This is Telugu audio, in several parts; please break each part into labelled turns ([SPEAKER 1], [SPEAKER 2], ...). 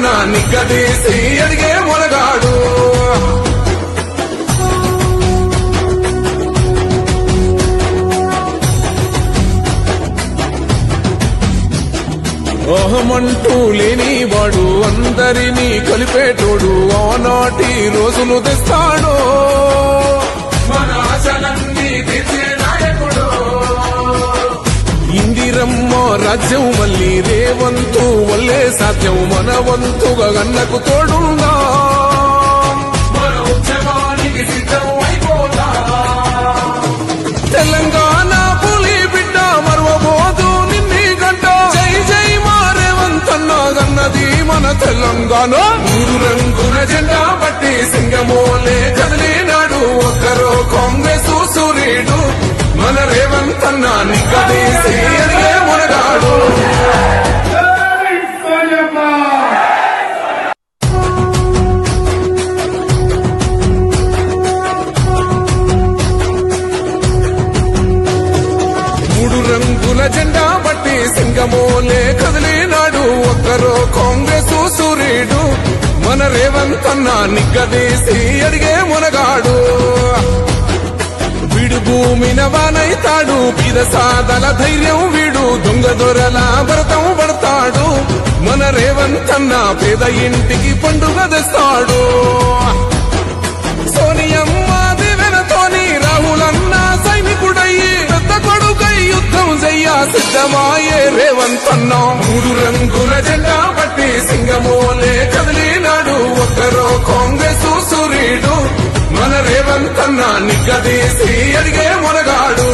[SPEAKER 1] రేవంతన్న నిగ్గదీసి అడిగే మొనగాడు. అహమంటూ లేనివాడు అందరినీ కలిపేటోడు ఆనాటి రోజులు తెస్తాడు. మన ఆశలన్నీ తీర్చే నాయకుడు. ఇందిరమ్మ రాజ్యం మళ్ళీ రేవంతు వల్లే సాధ్యం. మన వంతుగా గన్నకు తోడుందా మన ఉద్యమానికి సిద్ధం అయిపోతా. తెలంగాణ పులి బిడ్డ మరవబోదు నిన్ని గంట. జై జై మా రేవంతన్న గన్నది మన తెలంగాణ. మూడు రంగుల జెండా బట్టి సింగమోలే కదిలినాడు. ఒక్కరో కాంగ్రెస్ సూర్యుడు మన రేవంతన్న నిగ్గదీసి అడిగే మొనగాడు. మూడు రంగుల జెండా బట్టి సింగమోలే కదిలినాడు. ఒక్కరో కాంగ్రెస్ సూర్యుడు మన రేవంతన్న నిగ్గదీసి అడిగే మొనగాడు. వీడు భూమిన వానైతాడు. పీద సాదల ధైర్యం వీడు. దొంగ దొరల భరతం పడతాడు. మన రేవంతన్న పేద ఇంటికి పండుగ తెస్తాడు. సోనియమ్మ దివెనతోని రాహులన్న సైనికుడయ్యి పెద్ద కొడుకై యుద్ధం చెయ్య సిద్ధమాయే రేవంతన్న. మూడు రంగుల జెండా బట్టి సింగమోలే కదిలినాడు. ఒక్కరో కాంగ్రెస్ సూర్యుడు మన రేవంతన్న నిగ్గదీసి అడిగే మొనగాడు.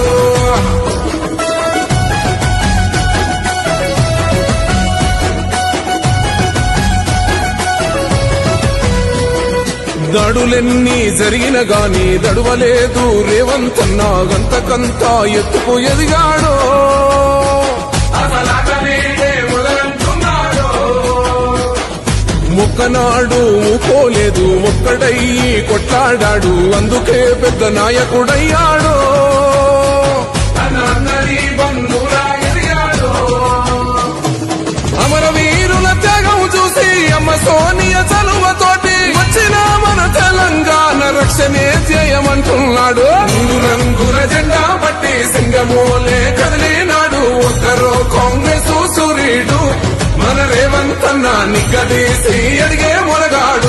[SPEAKER 1] దాడులెన్ని జరిగిన గాని దడువలేదు రేవంతన్న. గంతకంతా ఎత్తుకు ఎదిగాడు. మొక్కనాడు ఊకోలేదు. ఒక్కడయ్యి కొట్లాడాడు. అందుకే పెద్ద నాయకుడయ్యాడు. అమరవీరుల త్యాగం చూసి అమ్మ సోనియ చలువతోటి వచ్చిన మన తెలంగాణ రక్షణే చేయమంటున్నాడు. మూడు రంగుల జెండా బట్టి సింగమోలే కదిలినాడు. ఒక్కరో కాంగ్రెస్ సూర్యుడు మన రేవంతన్న నిగ్గదీసి అడిగే మొనగాడు.